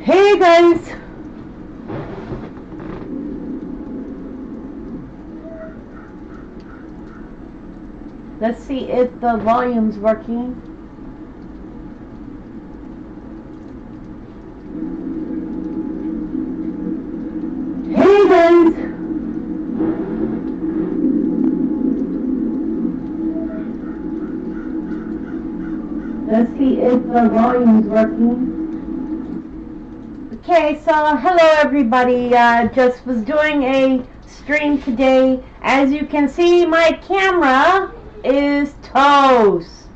Hey guys! Let's see if the volume's working. Hey guys! Let's see if the volume's working. Okay, so hello everybody. Just was doing a stream today. As you can see, my camera is toast.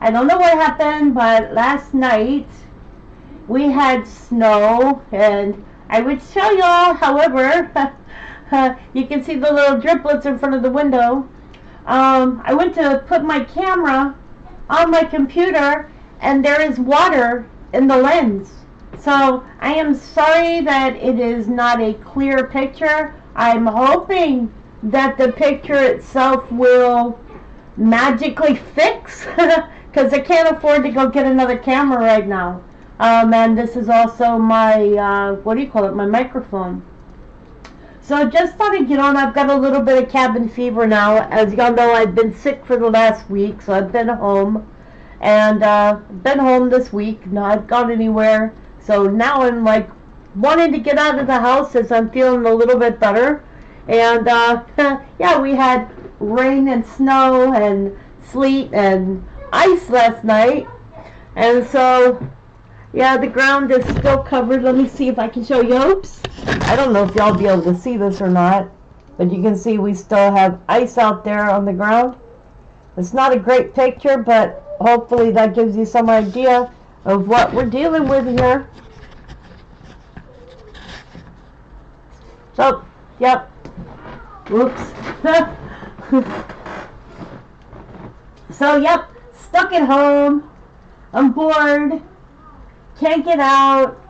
I don't know what happened, but last night we had snow, and I would show y'all. However, you can see the little driplets in front of the window. I went to put my camera on my computer, and there is water in the lens. So I am sorry that it is not a clear picture. I'm hoping that the picture itself will magically fix, because I can't afford to go get another camera right now. And this is also my, what do you call it, my microphone. So just thought I'd get on. I've got a little bit of cabin fever now. As y'all know, I've been sick for the last week, so I've been home. And been home this week, not gone anywhere. So now I'm like wanting to get out of the house as I'm feeling a little bit better. And yeah, we had rain and snow and sleet and ice last night. And so, yeah, the ground is still covered. Let me see if I can show you. Oops. I don't know if y'all be able to see this or not, but you can see we still have ice out there on the ground. It's not a great picture, but hopefully that gives you some idea of what we're dealing with here. So, yep. Whoops. So, yep. Stuck at home. I'm bored. Can't get out.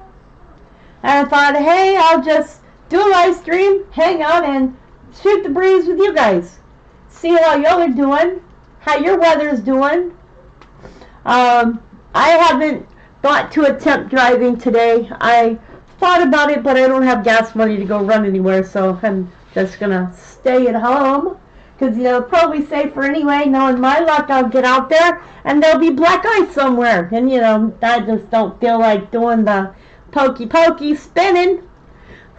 And I thought, hey, I'll just do a live stream, hang out, and shoot the breeze with you guys. See how y'all are doing. How your weather's doing. I haven't thought to attempt driving today. I thought about it, but I don't have gas money to go run anywhere, so I'm just gonna stay at home, because, you know, probably safer anyway. Knowing my luck, I'll get out there and there'll be black ice somewhere, and, you know, I just don't feel like doing the pokey spinning.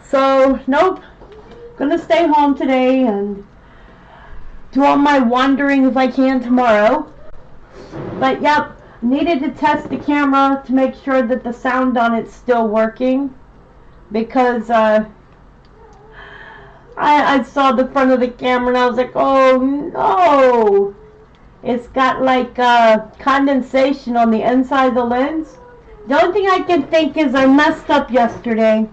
So nope, gonna stay home today and do all my wandering if I can tomorrow. But yep, needed to test the camera to make sure that the sound on it's still working, because I saw the front of the camera and I was like, oh no, it's got like condensation on the inside of the lens. The only thing I can think is I messed up yesterday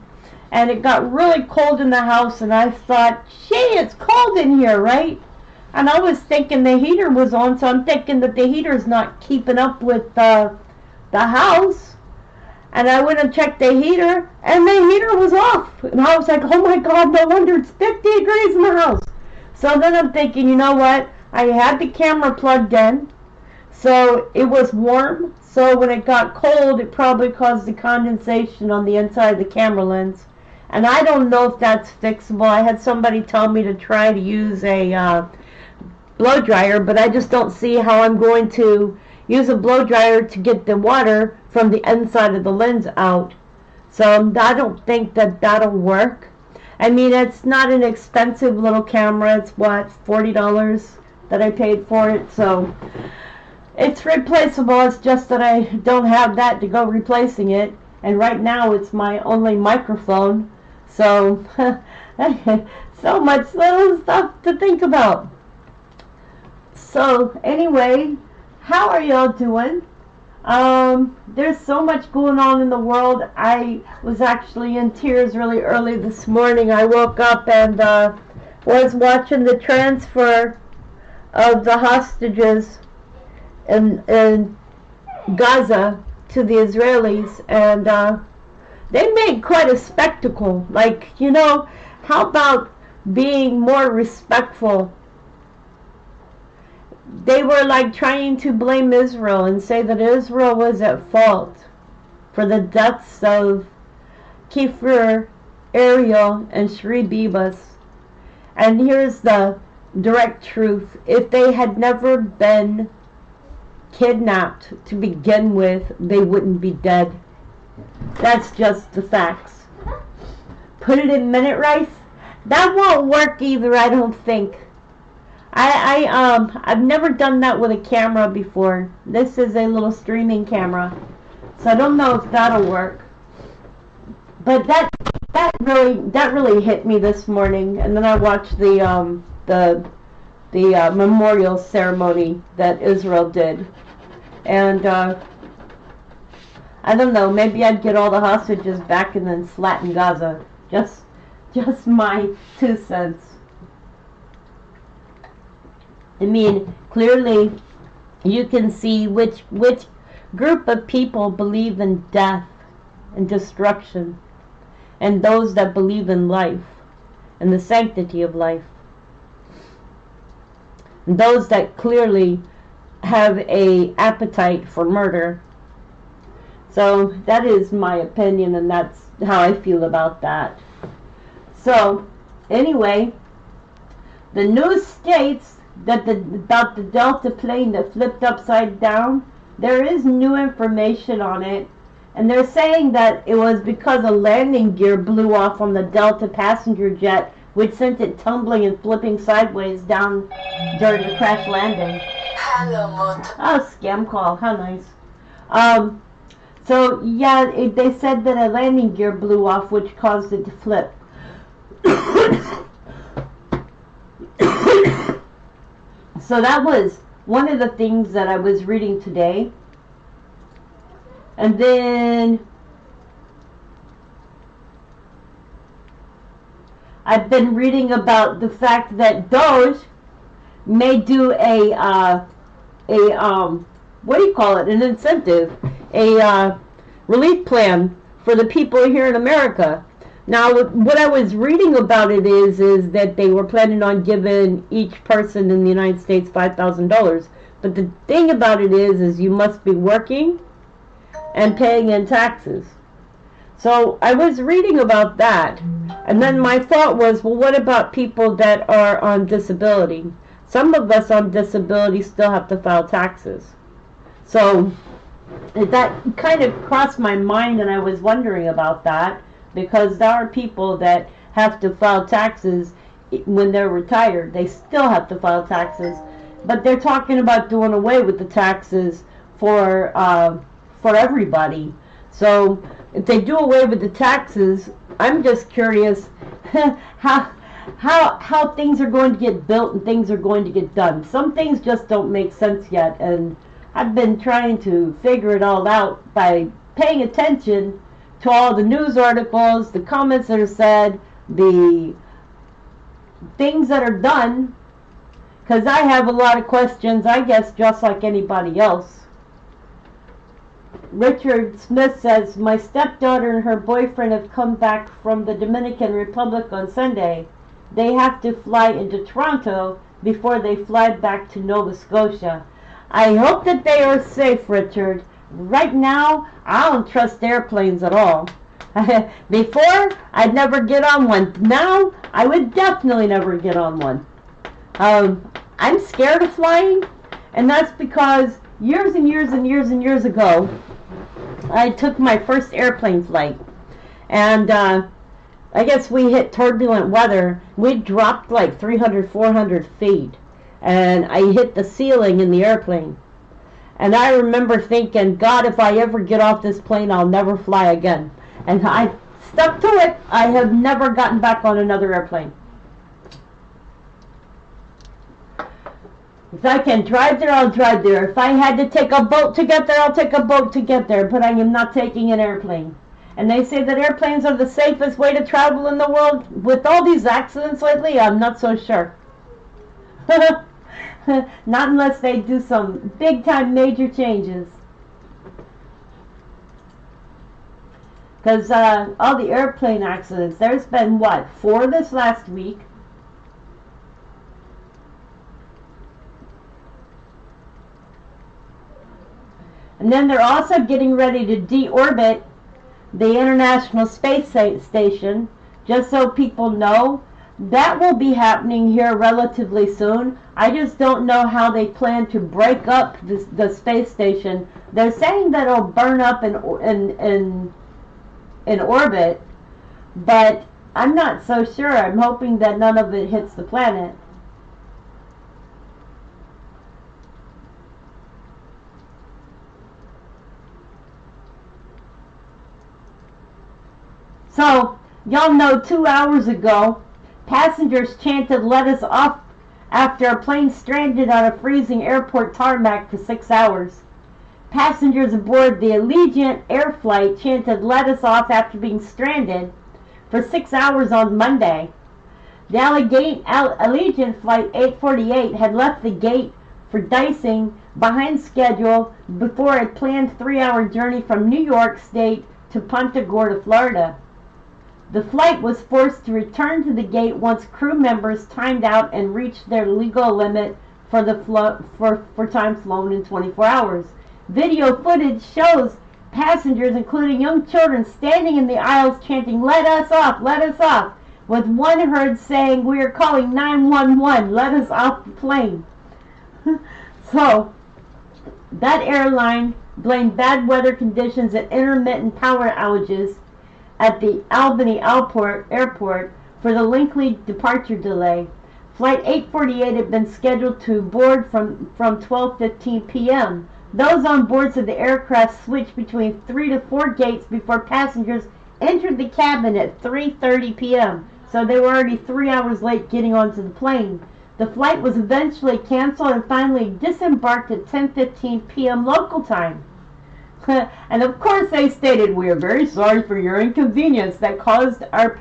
and it got really cold in the house, and I thought, gee, it's cold in here, right? And I was thinking the heater was on, so I'm thinking that the heater's not keeping up with the house. And I went and checked the heater, and the heater was off. And I was like, oh my God, no wonder it's 50 degrees in the house. So then I'm thinking, you know what? I had the camera plugged in, so it was warm. So when it got cold, it probably caused the condensation on the inside of the camera lens. And I don't know if that's fixable. I had somebody tell me to try to use a blow dryer, but I just don't see how I'm going to use a blow dryer to get the water from the inside of the lens out. So I don't think that that'll work. I mean, it's not an expensive little camera. It's what, $40 that I paid for it, so it's replaceable. It's just that I don't have that to go replacing it, and right now it's my only microphone. So so much little stuff to think about. So anyway, how are y'all doing? There's so much going on in the world. I was actually in tears really early this morning. I woke up and was watching the transfer of the hostages in Gaza to the Israelis, and they made quite a spectacle. Like, you know, how about being more respectful? They were like trying to blame Israel and say that Israel was at fault. for the deaths of Kiefer, Ariel, and Sri Bibas. And here's the direct truth. If they had never been kidnapped to begin with, they wouldn't be dead. That's just the facts. Put it in minute rice? That won't work either, I don't think. I've never done that with a camera before. This is a little streaming camera, so I don't know if that'll work. But that really hit me this morning, and then I watched the memorial ceremony that Israel did, and I don't know, maybe I'd get all the hostages back and then flatten Gaza. Just my 2 cents. I mean, clearly you can see which group of people believe in death and destruction, and those that believe in life and the sanctity of life. And those that clearly have a appetite for murder. So that is my opinion, and that's how I feel about that. So anyway, the news states that about the Delta plane that flipped upside down, there is new information on it, and they're saying that it was because a landing gear blew off on the Delta passenger jet, which sent it tumbling and flipping sideways down during the crash landing. Oh, scam call, how nice. So yeah, they said that a landing gear blew off, which caused it to flip. So that was one of the things that I was reading today. And then I've been reading about the fact that Doge may do a what do you call it? An incentive, a relief plan for the people here in America. Now, what I was reading about it is that they were planning on giving each person in the United States $5,000. But the thing about it is you must be working and paying in taxes. So I was reading about that, and then my thought was, well, what about people that are on disability? Some of us on disability still have to file taxes. So that kind of crossed my mind, and I was wondering about that, because there are people that have to file taxes when they're retired. They still have to file taxes, but they're talking about doing away with the taxes for everybody. So if they do away with the taxes, I'm just curious how things are going to get built and things are going to get done. Some things just don't make sense yet, and I've been trying to figure it all out by paying attention to all the news articles, the comments that are said, the things that are done, because I have a lot of questions, I guess, just like anybody else. Richard Smith says, my stepdaughter and her boyfriend have come back from the Dominican Republic on Sunday. They have to fly into Toronto before they fly back to Nova Scotia. I hope that they are safe, Richard. Right now, I don't trust airplanes at all. Before, I'd never get on one. Now, I would definitely never get on one. I'm scared of flying, and that's because years and years and years and years ago, I took my first airplane flight, and I guess we hit turbulent weather. We dropped like 300, 400 feet, and I hit the ceiling in the airplane. And I remember thinking, God, if I ever get off this plane, I'll never fly again. And I stuck to it. I have never gotten back on another airplane. If I can drive there, I'll drive there. If I had to take a boat to get there, I'll take a boat to get there. But I am not taking an airplane. And they say that airplanes are the safest way to travel in the world. With all these accidents lately, I'm not so sure. Not unless they do some big-time major changes. Because all the airplane accidents, there's been, what, 4 this last week? And then they're also getting ready to deorbit the International Space Station, just so people know. That will be happening here relatively soon. I just don't know how they plan to break up the space station. They're saying that it'll burn up in orbit, but I'm not so sure. I'm hoping that none of it hits the planet. So, y'all know 2 hours ago, passengers chanted "Let us off" after a plane stranded on a freezing airport tarmac for 6 hours. Passengers aboard the Allegiant Air flight chanted "Let us off" after being stranded for 6 hours on Monday. The Allegiant Flight 848 had left the gate for Dicing behind schedule before a planned 3-hour journey from New York State to Punta Gorda, Florida. The flight was forced to return to the gate once crew members timed out and reached their legal limit for time flown in 24 hours. Video footage shows passengers, including young children, standing in the aisles chanting "Let us off, let us off," with one heard saying, "We are calling 911, let us off the plane." So, that airline blamed bad weather conditions and intermittent power outages at the Albany Airport for the lengthy departure delay. Flight 848 had been scheduled to board from 12:15 p.m. Those on board of the aircraft switched between 3 to 4 gates before passengers entered the cabin at 3:30 p.m. So they were already 3 hours late getting onto the plane. The flight was eventually canceled and finally disembarked at 10:15 p.m. local time. And of course they stated, "We are very sorry for your inconvenience that caused our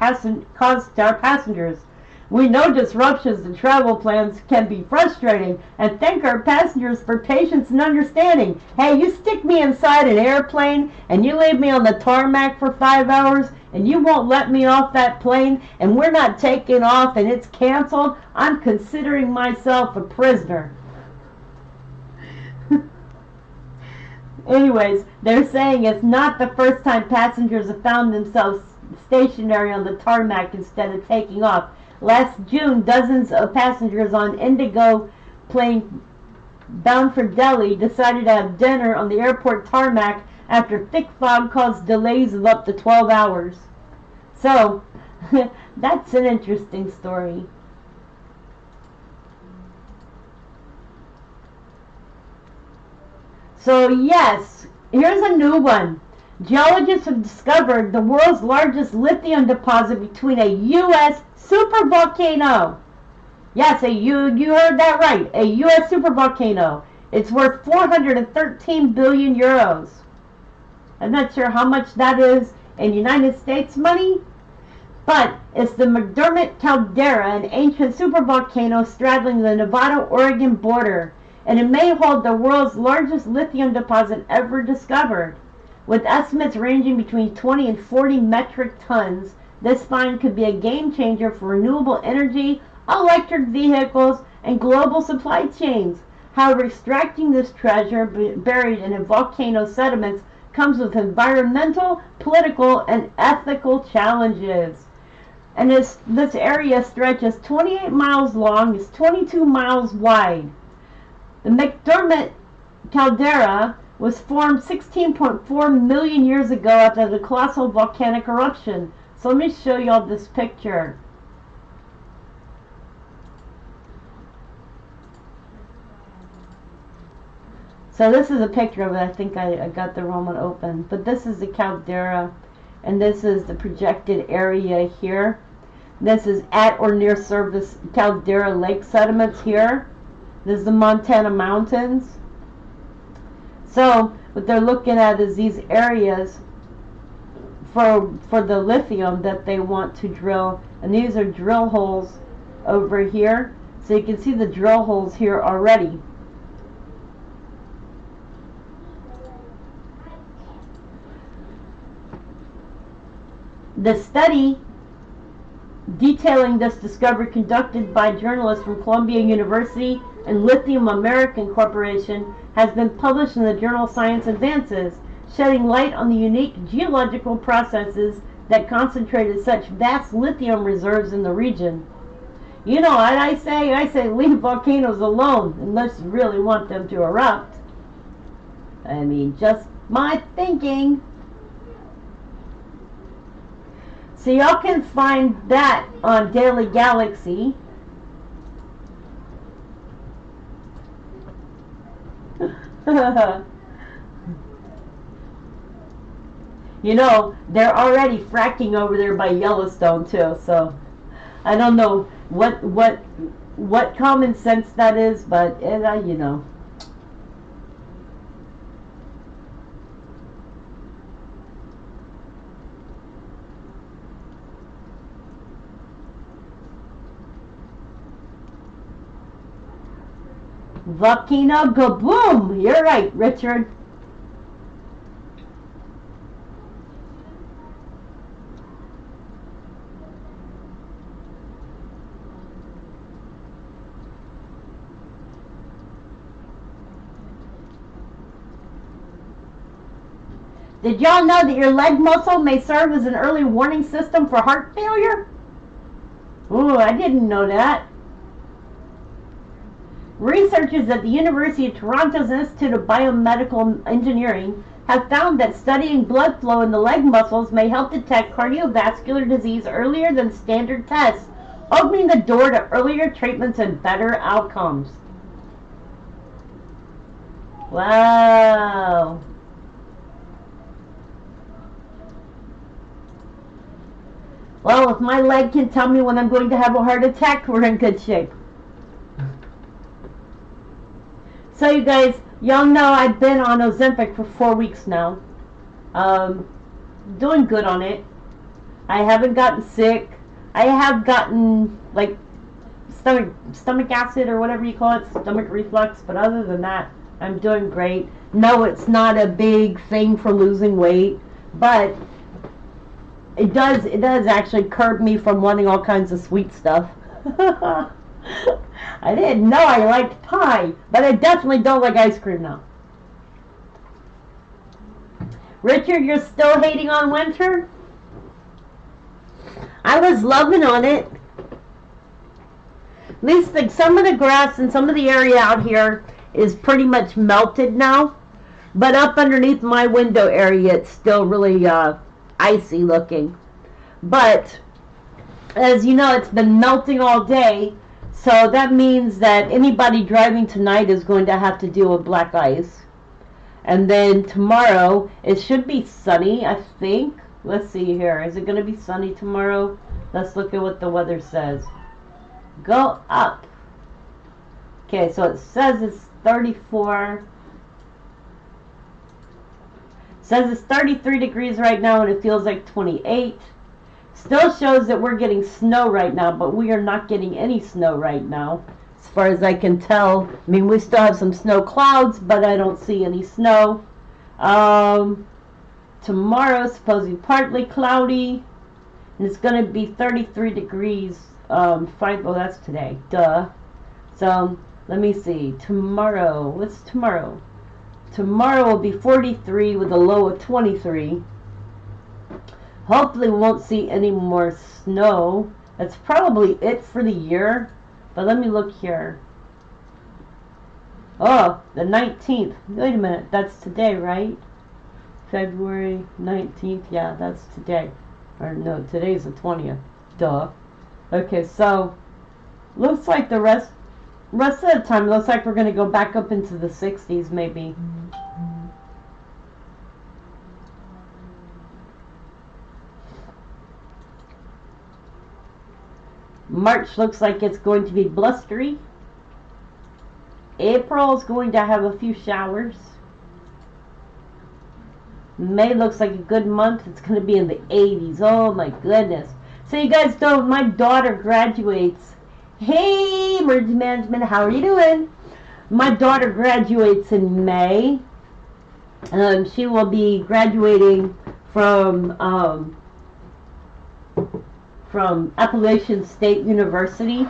passengers. We know disruptions to travel plans can be frustrating and thank our passengers for patience and understanding." Hey, you stick me inside an airplane and you leave me on the tarmac for 5 hours and you won't let me off that plane and we're not taking off and it's canceled, I'm considering myself a prisoner. Anyways, they're saying it's not the first time passengers have found themselves stationary on the tarmac instead of taking off. Last June, dozens of passengers on Indigo plane bound for Delhi decided to have dinner on the airport tarmac after thick fog caused delays of up to 12 hours. So, that's an interesting story. So yes, here's a new one. Geologists have discovered the world's largest lithium deposit between a U.S. supervolcano. Yes, you heard that right. A U.S. supervolcano. It's worth 413 billion euros. I'm not sure how much that is in United States money, but it's the McDermott caldera, an ancient supervolcano straddling the Nevada-Oregon border, and it may hold the world's largest lithium deposit ever discovered. With estimates ranging between 20 and 40 metric tons, this find could be a game changer for renewable energy, electric vehicles, and global supply chains. However, extracting this treasure buried in volcano sediments comes with environmental, political, and ethical challenges. And this area stretches 28 miles long, is 22 miles wide. The McDermott caldera was formed 16.4 million years ago after the colossal volcanic eruption. So let me show you all this picture. So this is a picture of it. I think I got the wrong one open. But this is the caldera, and this is the projected area here. This is at or near surface caldera lake sediments here. This is the Montana mountains. So what they're looking at is these areas for the lithium that they want to drill. And these are drill holes over here. So you can see the drill holes here already. The study detailing this discovery, conducted by journalists from Columbia University and Lithium American Corporation, has been published in the journal Science Advances, shedding light on the unique geological processes that concentrated such vast lithium reserves in the region. You know what I say? I say leave volcanoes alone unless you really want them to erupt. I mean, just my thinking. So y'all can find that on Daily Galaxy. You know, they're already fracking over there by Yellowstone too, so I don't know what common sense that is, but you know. Volcano Gaboom! You're right, Richard. Did y'all know that your leg muscle may serve as an early warning system for heart failure? Ooh, I didn't know that. Researchers at the University of Toronto's Institute of Biomedical Engineering have found that studying blood flow in the leg muscles may help detect cardiovascular disease earlier than standard tests, opening the door to earlier treatments and better outcomes. Wow. Well, if my leg can tell me when I'm going to have a heart attack, we're in good shape. So you guys, y'all know I've been on Ozempic for 4 weeks now. Doing good on it. I haven't gotten sick. I have gotten like stomach acid or whatever you call it, stomach reflux, but other than that, I'm doing great. No, it's not a big thing for losing weight, but it does actually curb me from wanting all kinds of sweet stuff. I didn't know I liked pie, but I definitely don't like ice cream now. Richard, you're still hating on winter? I was loving on it. At least like some of the grass and some of the area out here is pretty much melted now. But up underneath my window area, it's still really icy looking. But as you know, it's been melting all day. So that means that anybody driving tonight is going to have to deal with black ice. And then tomorrow, it should be sunny, I think. Let's see here. Is it going to be sunny tomorrow? Let's look at what the weather says. Go up. Okay, so it says it's 34. It says it's 33 degrees right now and it feels like 28. Still shows that we're getting snow right now, but we are not getting any snow right now, as far as I can tell. I mean, we still have some snow clouds, but I don't see any snow. Tomorrow, supposedly partly cloudy, and it's going to be 33 degrees. Well, that's today. Duh. So, let me see. Tomorrow, what's tomorrow? Tomorrow will be 43 with a low of 23. Hopefully we won't see any more snow. That's probably it for the year. But let me look here. Oh, the 19th. Wait a minute. That's today, right? February 19th. Yeah, that's today. Or no, today's the 20th. Duh. Okay, so looks like the rest of the time, looks like we're going to go back up into the 60s maybe. March looks like it's going to be blustery. April is going to have a few showers. May looks like a good month. It's going to be in the 80s. Oh my goodness. So you guys know my daughter graduates. Hey, Emergency Management, how are you doing? My daughter graduates in May. She will be graduating from Appalachian State University.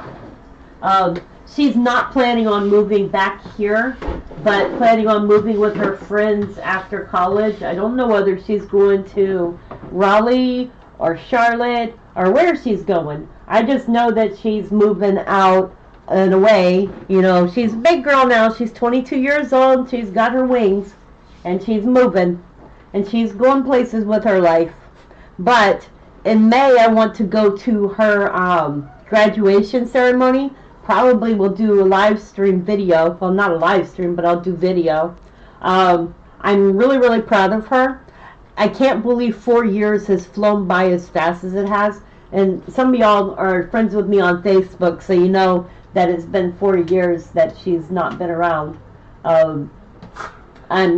she's not planning on moving back here, but planning on moving with her friends after college. I don't know whether she's going to Raleigh or Charlotte or where she's going. I just know that she's moving out and away. You know, she's a big girl now. She's 22 years old. She's got her wings, and she's moving, and she's going places with her life. But in May, I want to go to her graduation ceremony. Probably will do a live stream video. Well, not a live stream, but I'll do video. I'm really, really proud of her. I can't believe 4 years has flown by as fast as it has. And some of y'all are friends with me on Facebook, so you know that it's been 4 years that she's not been around. I'm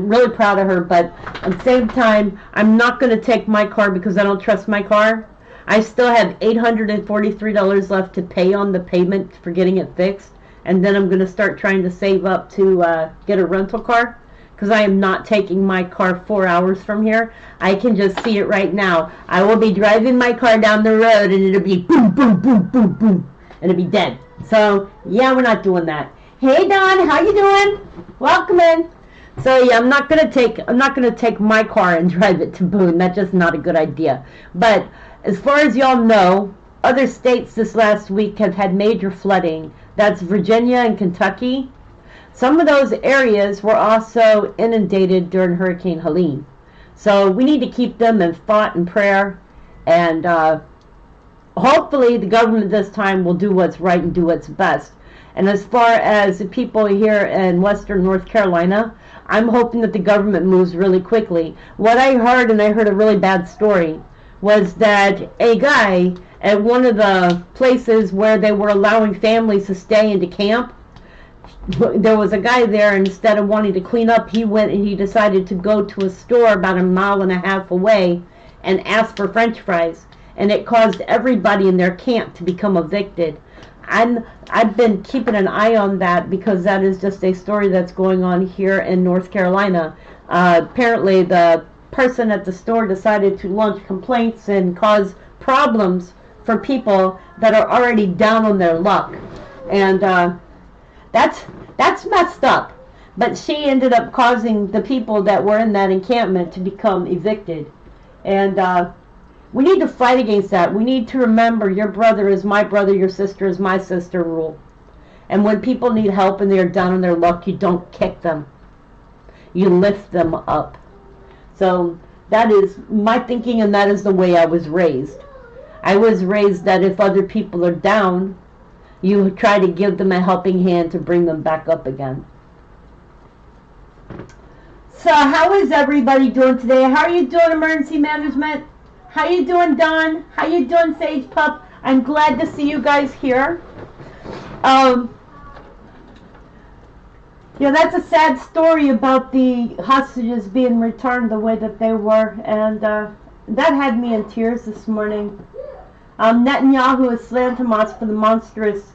really proud of her, but at the same time, I'm not going to take my car because I don't trust my car. I still have $843 left to pay on the payment for getting it fixed, and then I'm going to start trying to save up to get a rental car, because I am not taking my car 4 hours from here. I can just see it right now. I will be driving my car down the road, and it'll be boom, boom, boom, boom, boom, and it'll be dead. So, yeah, we're not doing that. Hey, Don, how you doing? Welcome in. So, yeah, I'm not gonna take my car and drive it to Boone. That's just not a good idea. But as far as y'all know, other states this last week have had major flooding. That's Virginia and Kentucky. Some of those areas were also inundated during Hurricane Helene. So we need to keep them in thought and prayer. And hopefully the government this time will do what's right and do what's best. And as far as the people here in Western North Carolina, I'm hoping that the government moves really quickly. What I heard, and I heard a really bad story, was that a guy at one of the places where they were allowing families to stay and to camp, there was a guy there, and instead of wanting to clean up, he went and he decided to go to a store about 1.5 miles away and ask for French fries. And it caused everybody in their camp to become evicted. I've been keeping an eye on that because that is just a story that's going on here in North Carolina. Apparently the person at the store decided to launch complaints and cause problems for people that are already down on their luck. And that's messed up. But she ended up causing the people that were in that encampment to become evicted. And we need to fight against that. We need to remember your brother is my brother, your sister is my sister rule. And when people need help and they're down on their luck, you don't kick them. You lift them up. So that is my thinking, and that is the way I was raised. I was raised that if other people are down, you try to give them a helping hand to bring them back up again. So how is everybody doing today? How are you doing, emergency management? How you doing, Don? How you doing, Sage Pup? I'm glad to see you guys here. Yeah, that's a sad story about the hostages being returned the way that they were, and that had me in tears this morning. Netanyahu has slammed Hamas for the monstrous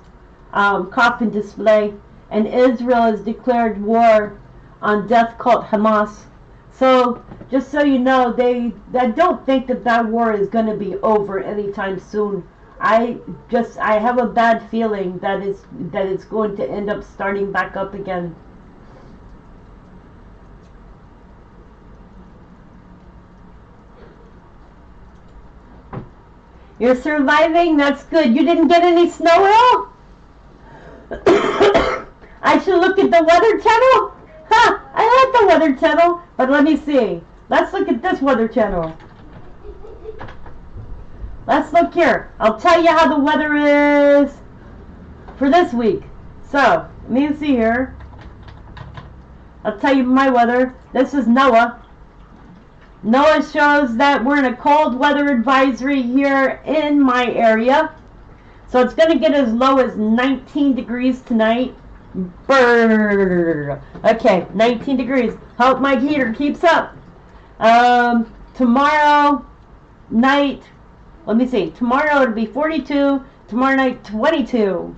coffin display, and Israel has declared war on death cult Hamas. So, just so you know, I don't think that war is going to be over anytime soon. I have a bad feeling that it's going to end up starting back up again. You're surviving? That's good. You didn't get any snow at all? I should look at the weather channel? Ha! I like the weather channel, but let me see. Let's look at this weather channel. Let's look here. I'll tell you how the weather is for this week. So, let me see here. I'll tell you my weather. This is NOAA. NOAA shows that we're in a cold weather advisory here in my area. So it's going to get as low as 19 degrees tonight. Brrr. Okay, 19 degrees. Hope my heater keeps up. Tomorrow night, let me see. Tomorrow it'll be 42. Tomorrow night, 22.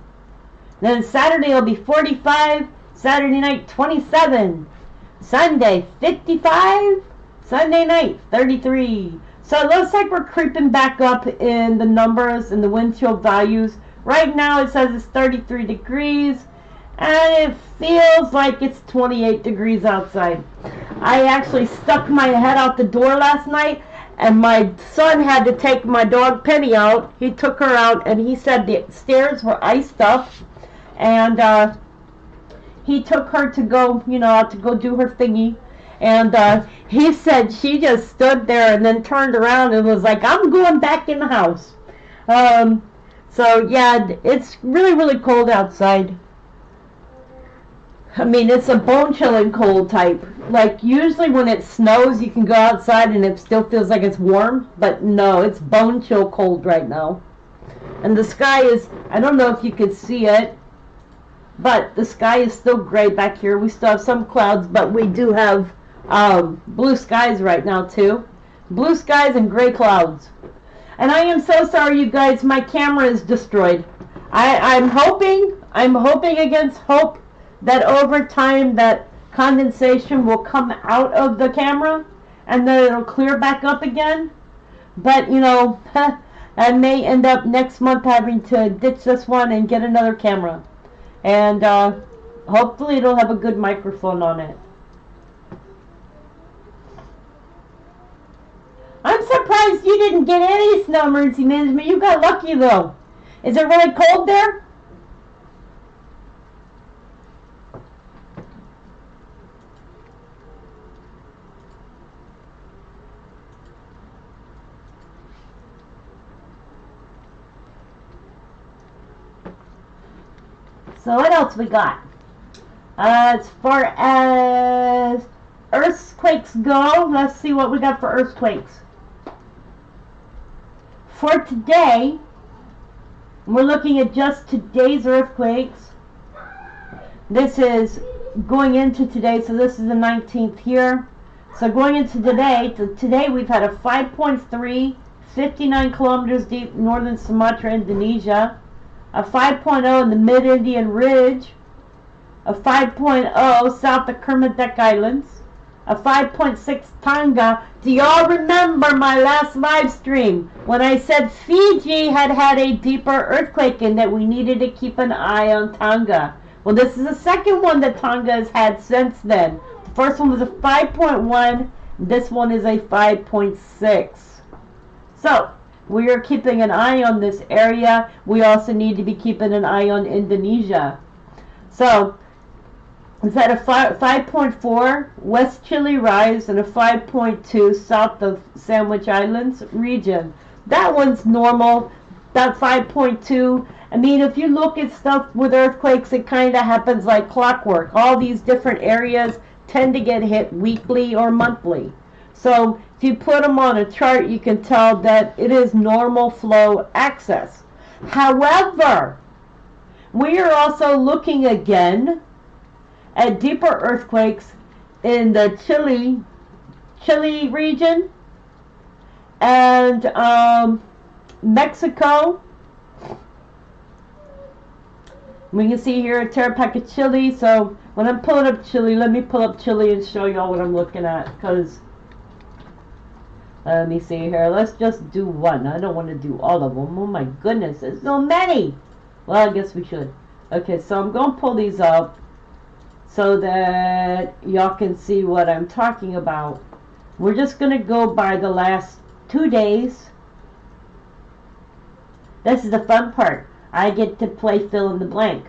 Then Saturday it'll be 45. Saturday night, 27. Sunday, 55. Sunday night, 33. So it looks like we're creeping back up in the numbers and the wind chill values. Right now it says it's 33 degrees. and it feels like it's 28 degrees outside. I actually stuck my head out the door last night, and my son had to take my dog Penny out. He took her out, and he said the stairs were iced up, and he took her to go, out to go do her thingy. And he said she just stood there and then turned around and was like, I'm going back in the house. So, yeah, it's really, really cold outside. I mean, it's a bone-chilling cold type. Like, usually when it snows, you can go outside and it still feels like it's warm. But no, it's bone-chill cold right now. And the sky is, I don't know if you could see it, but the sky is still gray back here. We still have some clouds, but we do have blue skies right now, too. Blue skies and gray clouds. And I am so sorry, you guys. My camera is destroyed. I'm hoping against hope that over time that condensation will come out of the camera and then it'll clear back up again. But, I may end up next month having to ditch this one and get another camera. And hopefully it'll have a good microphone on it. I'm surprised you didn't get any snow emergency management. You got lucky, though. Is it really cold there? So what else we got? As far as earthquakes go, let's see what we got for earthquakes. For today, we're looking at just today's earthquakes. This is going into today, so this is the 19th here. So going into today we've had a 5.3, 59 kilometers deep, northern Sumatra, Indonesia. A 5.0 in the mid-Indian Ridge. A 5.0 south of Kermadec Islands. A 5.6 Tonga. Do y'all remember my last live stream when I said Fiji had a deeper earthquake and that we needed to keep an eye on Tonga? Well, this is the second one that Tonga has had since then. The first one was a 5.1. This one is a 5.6. So, we are keeping an eye on this area. We also need to be keeping an eye on Indonesia. So, it's at a 5.4 West Chile Rise and a 5.2 south of Sandwich Islands region. That one's normal. That 5.2. I mean, if you look at stuff with earthquakes, it kind of happens like clockwork. All these different areas tend to get hit weekly or monthly. So, if you put them on a chart, you can tell that it is normal flow access. However, we are also looking again at deeper earthquakes in the Chile region and Mexico. We can see here at Tarapaca, Chile. So when I'm pulling up Chile, let me pull up Chile and show y'all what I'm looking at, because let me see here. Let's just do one. I don't want to do all of them. Oh my goodness, there's so many. Well, I guess we should. Okay, so I'm going to pull these up so that y'all can see what I'm talking about. We're just going to go by the last 2 days. This is the fun part. I get to play fill in the blank.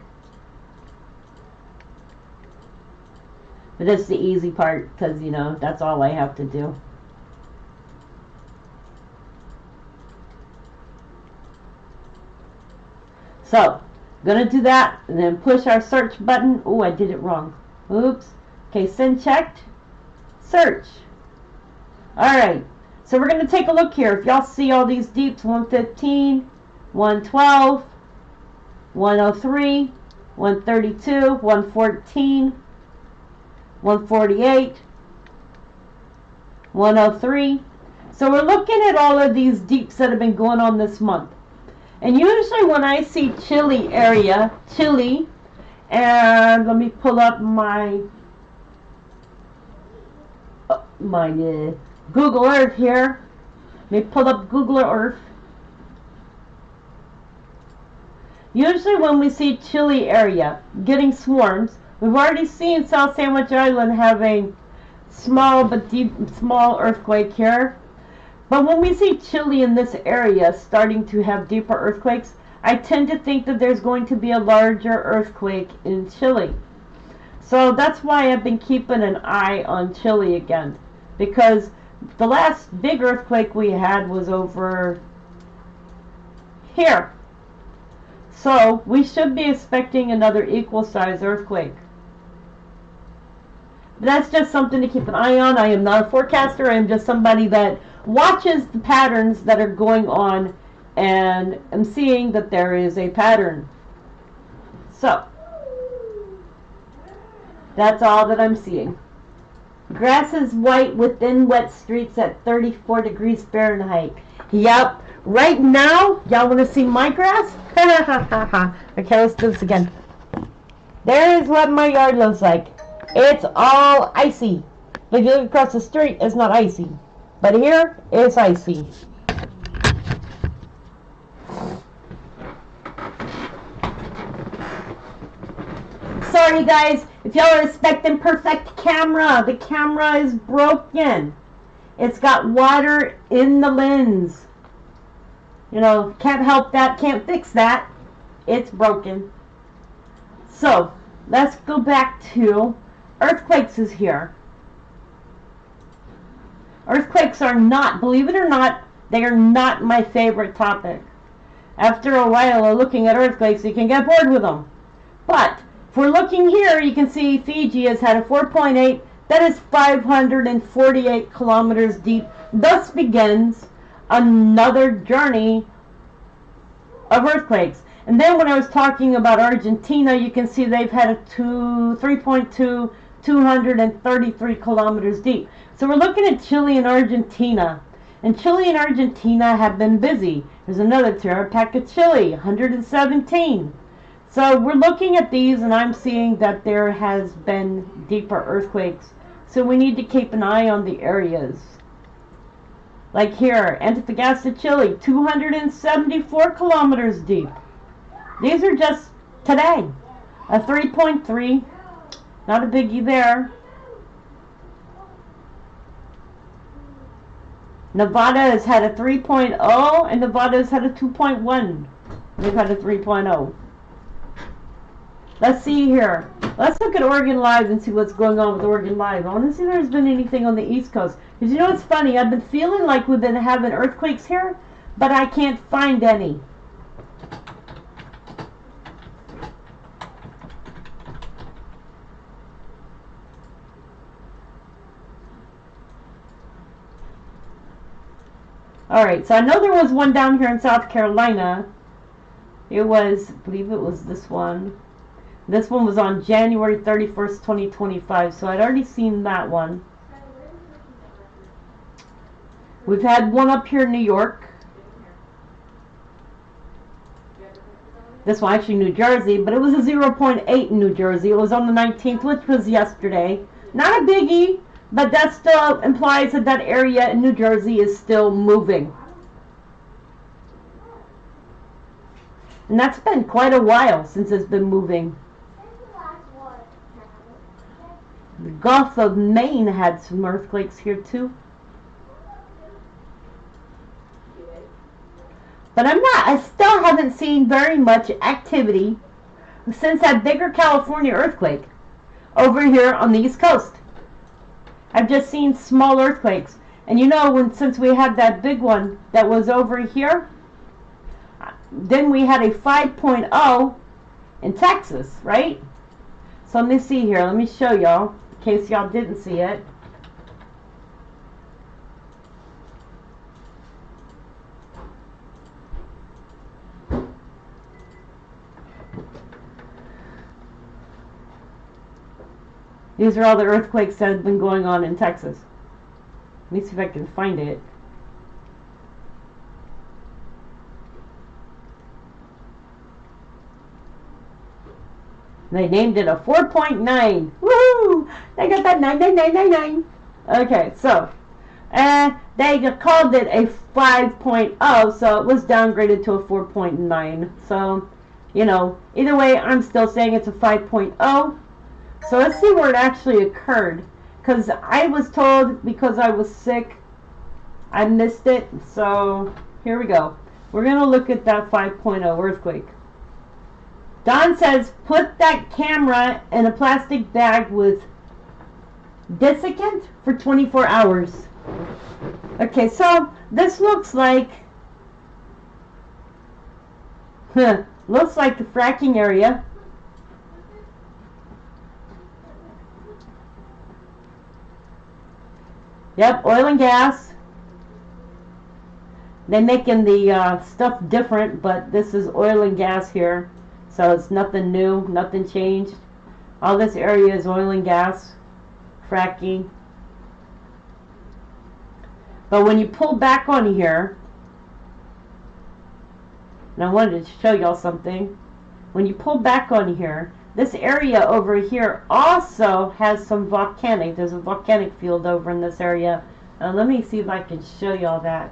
But this is the easy part because, that's all I have to do. So, gonna do that and then push our search button. Oh, I did it wrong. Oops. Okay, send checked. Search. Alright, so we're gonna take a look here. If y'all see all these deeps, 115, 112, 103, 132, 114, 148, 103. So we're looking at all of these deeps that have been going on this month. And usually when I see Chile area, Chile, and let me pull up my Google Earth here. Let me pull up Google Earth. Usually when we see Chile area getting swarms, we've already seen South Sandwich Island having small but deep, small earthquake here. But when we see Chile in this area starting to have deeper earthquakes, I tend to think that there's going to be a larger earthquake in Chile. So that's why I've been keeping an eye on Chile again, because the last big earthquake we had was over here. So we should be expecting another equal size earthquake. But that's just something to keep an eye on. I am not a forecaster. I am just somebody that watches the patterns that are going on, and I'm seeing that there is a pattern. So that's all that I'm seeing. Grass is white within wet streets at 34 degrees Fahrenheit. Yep. Right now, y'all want to see my grass? Okay, let's do this again. There is what my yard looks like. It's all icy. But if you look across the street, it's not icy. But here, it's icy. Sorry guys, if y'all are expecting perfect camera, the camera is broken. It's got water in the lens. You know, can't help that, can't fix that. It's broken. So, let's go back to earthquakes is here. Earthquakes are not, believe it or not, they are not my favorite topic. After a while of looking at earthquakes, you can get bored with them. But, if we're looking here, you can see Fiji has had a 4.8. That is 548 kilometers deep. Thus begins another journey of earthquakes. And then when I was talking about Argentina, you can see they've had a 3.2, 233 kilometers deep. So we're looking at Chile and Argentina. And Chile and Argentina have been busy. There's another terror pack of Chile, 117. So we're looking at these, and I'm seeing that there has been deeper earthquakes. So we need to keep an eye on the areas. Like here, Antofagasta, Chile, 274 kilometers deep. These are just today. A 3.3, not a biggie there. Nevada has had a 3.0, and Nevada has had a 2.1. They've had a 3.0. Let's see here. Let's look at Oregon Live and see what's going on with Oregon Live. I want to see if there's been anything on the East Coast. Because you know what's funny? I've been feeling like we've been having earthquakes here, but I can't find any. Alright, so I know there was one down here in South Carolina. It was, I believe it was this one. This one was on January 31st, 2025, so I'd already seen that one. We've had one up here in New York. This one actually New Jersey, but it was a 0.8 in New Jersey. It was on the 19th, which was yesterday. Not a biggie, but that still implies that that area in New Jersey is still moving. And that's been quite a while since it's been moving. The Gulf of Maine had some earthquakes here too. But I still haven't seen very much activity since that bigger California earthquake over here on the East Coast. I've just seen small earthquakes. And you know, since we had that big one that was over here, then we had a 5.0 in Texas, right? So let me see here. Let me show y'all, in case y'all didn't see it. These are all the earthquakes that have been going on in Texas. Let me see if I can find it. They named it a 4.9. Woohoo! They got that 99999. Okay, so they called it a 5.0, so it was downgraded to a 4.9. So You know, either way, I'm still saying it's a 5.0. So let's see where it actually occurred. Because I was told because I was sick, I missed it. So here we go. We're going to look at that 5.0 earthquake. Don says, put that camera in a plastic bag with desiccant for 24 hours. Okay, so this looks like looks like the fracking area. Yep, oil and gas. They're making the stuff different, but this is oil and gas here. So it's nothing new, nothing changed. All this area is oil and gas, fracking. But when you pull back on here, and I wanted to show y'all something. When you pull back on here, this area over here also has some volcanic. There's a volcanic field over in this area. Let me see if I can show y'all that.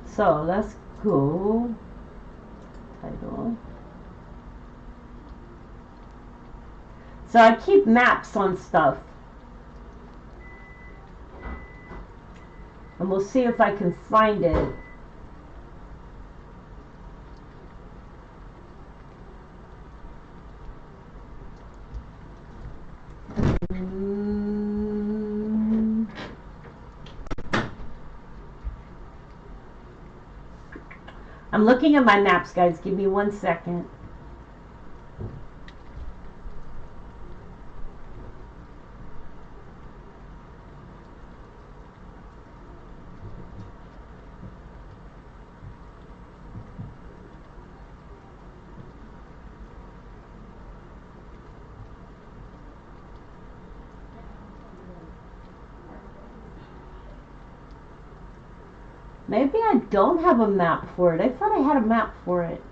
So let's go. Title. So I keep maps on stuff. And we'll see if I can find it. I'm looking at my maps, guys. Give me 1 second. Maybe I don't have a map for it. I thought I had a map for it.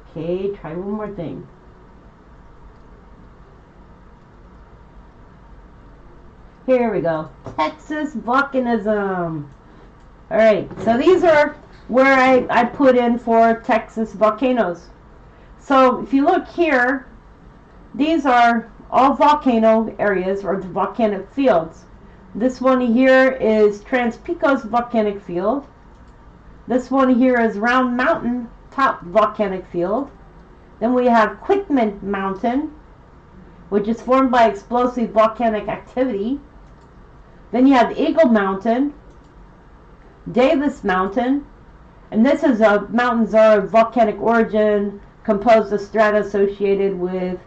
Okay, try one more thing. Here we go. Texas volcanism. Alright, so these are where I put in for Texas volcanoes. So if you look here, these are all volcano areas or the volcanic fields. This one here is Trans-Pecos volcanic field. This one here is Round Mountain top volcanic field. Then we have Quitman Mountain, which is formed by explosive volcanic activity. Then you have Eagle Mountain, Davis Mountain, and this is a mountains are of volcanic origin, composed of strata associated with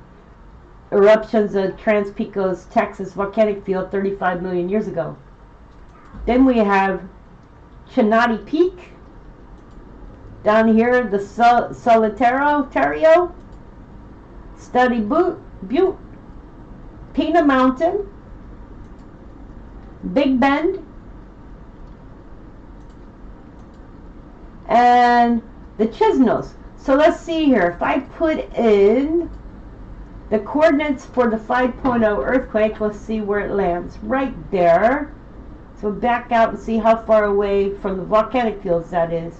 eruptions of Trans-Pecos, Texas volcanic field 35 million years ago. Then we have Chinati Peak. Down here, the Solitario, Study Butte, Pina Mountain, Big Bend, and the Chisnos. So let's see here. If I put in the coordinates for the 5.0 earthquake, let's see where it lands. Right there. So back out and see how far away from the volcanic fields that is.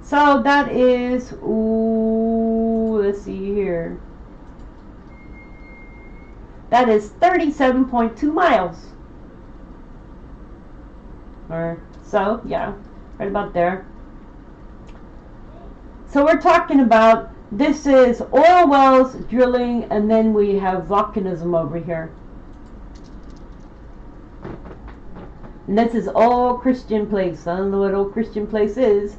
So that is, let's see here. That is 37.2 miles. Or so, yeah, right about there. So we're talking about, this is oil wells, drilling, and then we have volcanism over here. And this is Old Christian Place. I don't know what Old Christian Place is.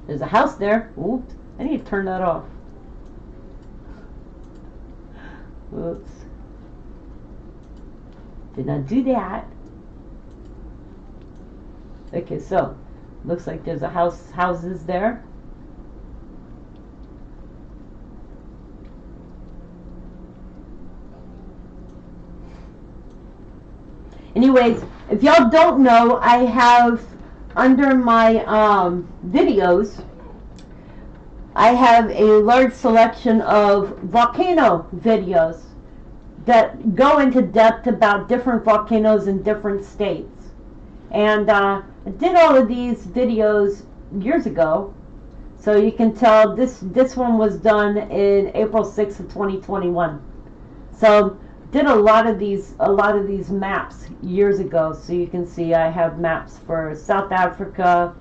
There's a house there. Oops, I need to turn that off. Oops. Did not do that. Okay, so looks like there's a houses there. Anyways, If y'all don't know, I have under my videos, I have a large selection of volcano videos that go into depth about different volcanoes in different states. And I did all of these videos years ago, so you can tell this one was done in April 6th of 2021. So did a lot of these maps years ago, so you can see I have maps for South Africa.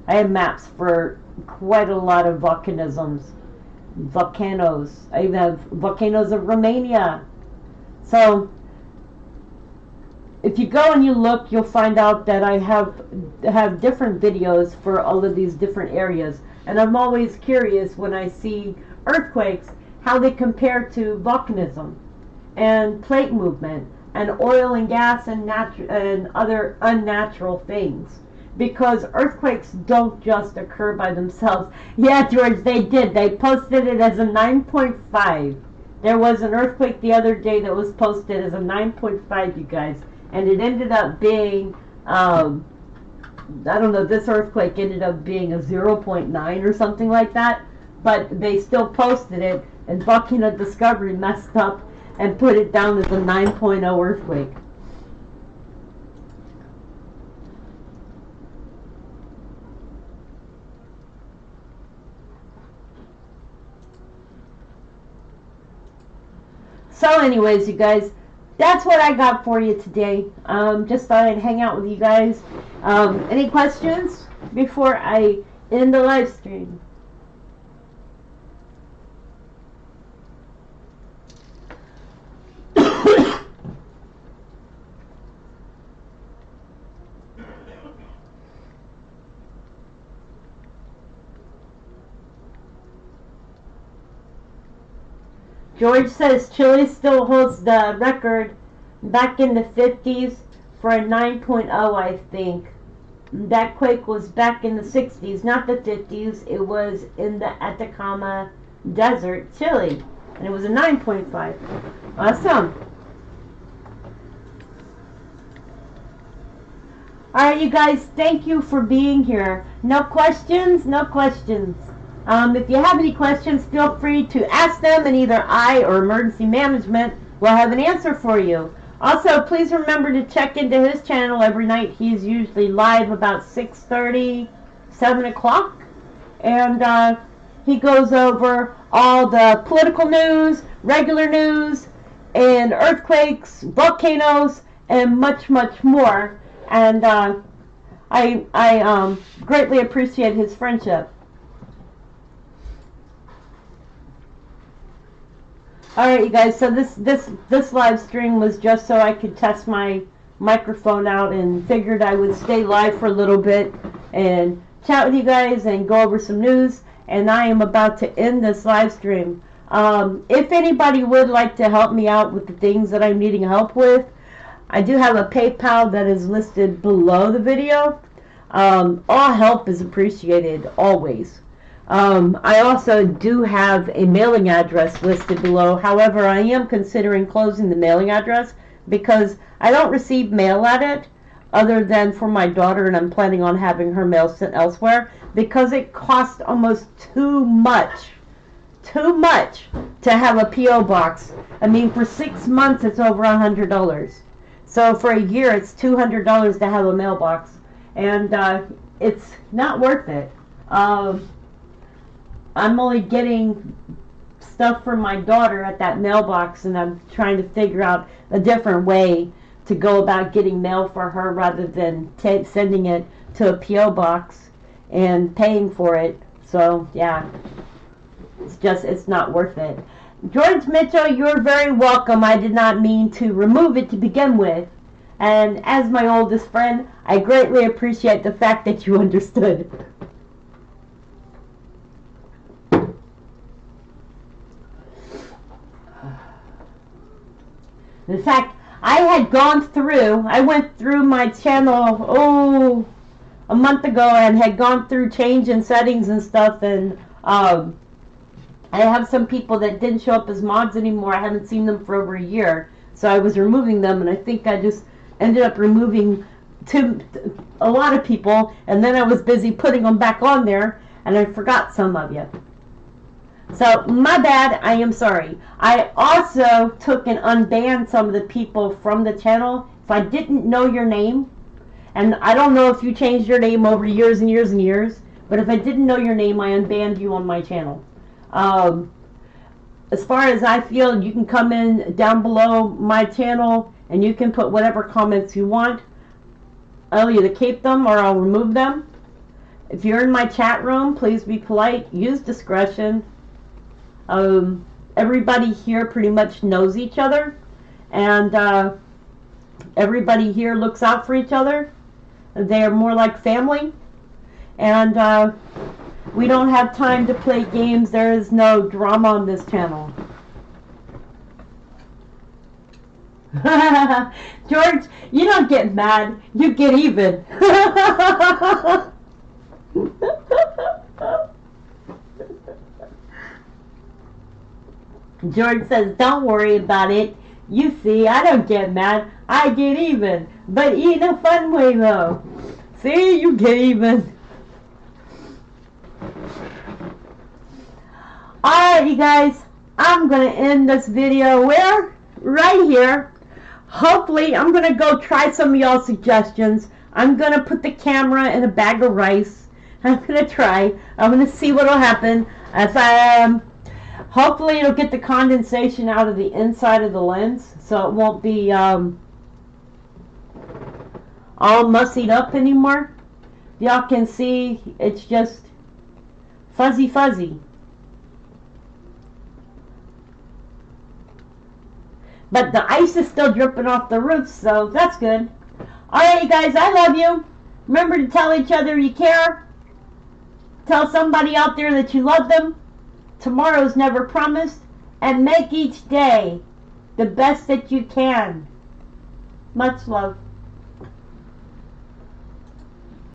I have maps for quite a lot of volcanos. I even have volcanoes of Romania. So if you go and you look, you'll find out that I have different videos for all of these different areas. And I'm always curious when I see earthquakes, how they compare to volcanism and plate movement and oil and gas and other unnatural things. Because earthquakes don't just occur by themselves. Yeah, George, they did. They posted it as a 9.5. There was an earthquake the other day that was posted as a 9.5, you guys. And it ended up being, I don't know, this earthquake ended up being a 0.9 or something like that. But they still posted it, and Volcano Discovery messed up and put it down as a 9.0 earthquake. So anyways, you guys, that's what I got for you today. Just thought I'd hang out with you guys. Any questions before I end the live stream? George says Chile still holds the record back in the 50s for a 9.0, I think. That quake was back in the 60s, not the 50s. It was in the Atacama Desert, Chile. And it was a 9.5. Awesome. Alright, you guys, thank you for being here. No questions? No questions. If you have any questions, feel free to ask them, and either I or emergency management will have an answer for you. Also, please remember to check into his channel every night. He's usually live about 6:30, 7 o'clock. And he goes over all the political news, regular news, and earthquakes, volcanoes, and much, much more. And I greatly appreciate his friendship. Alright, you guys, so this live stream was just so I could test my microphone out, and figured I would stay live for a little bit and chat with you guys and go over some news. And I am about to end this live stream. If anybody would like to help me out with the things that I'm needing help with, I do have a PayPal that is listed below the video. All help is appreciated, always. I also do have a mailing address listed below. However, I am considering closing the mailing address because I don't receive mail at it other than for my daughter, and I'm planning on having her mail sent elsewhere because it costs almost too much to have a P.O. box. I mean, for 6 months it's over $100. So for a year it's $200 to have a mailbox, and it's not worth it. I'm only getting stuff from my daughter at that mailbox, and I'm trying to figure out a different way to go about getting mail for her rather than sending it to a P.O. box and paying for it. So, yeah, it's not worth it. George Mitchell, you're very welcome. I did not mean to remove it to begin with. And as my oldest friend, I greatly appreciate the fact that you understood. In fact, I went through my channel, a month ago, and had gone through changing settings and stuff, and I have some people that didn't show up as mods anymore. I haven't seen them for over a year, so I was removing them, and I think I just ended up removing to a lot of people, and then I was busy putting them back on there, and I forgot some of you. So, my bad, I am sorry. I also took and unbanned some of the people from the channel. If I didn't know your name, and I don't know if you changed your name over years and years and years, but if I didn't know your name, I unbanned you on my channel. As far as I feel, you can come in down below my channel, and you can put whatever comments you want. I'll either keep them or I'll remove them. If you're in my chat room, please be polite. Use discretion. Everybody here pretty much knows each other, and everybody here looks out for each other. They are more like family, and we don't have time to play games. There is no drama on this channel. George, you don't get mad, you get even. George says, don't worry about it. You see, I don't get mad, I get even. But in a fun way though. See, you get even. Alright, you guys, I'm going to end this video where? Right here. Hopefully, I'm going to go try some of y'all's suggestions. I'm going to put the camera in a bag of rice. I'm going to try. I'm going to see what will happen. Hopefully, it'll get the condensation out of the inside of the lens, so it won't be all mussied up anymore. Y'all can see it's just fuzzy. But the ice is still dripping off the roof, so that's good. Alright, you guys, I love you. Remember to tell each other you care. Tell somebody out there that you love them. Tomorrow's never promised. And make each day the best that you can. Much love.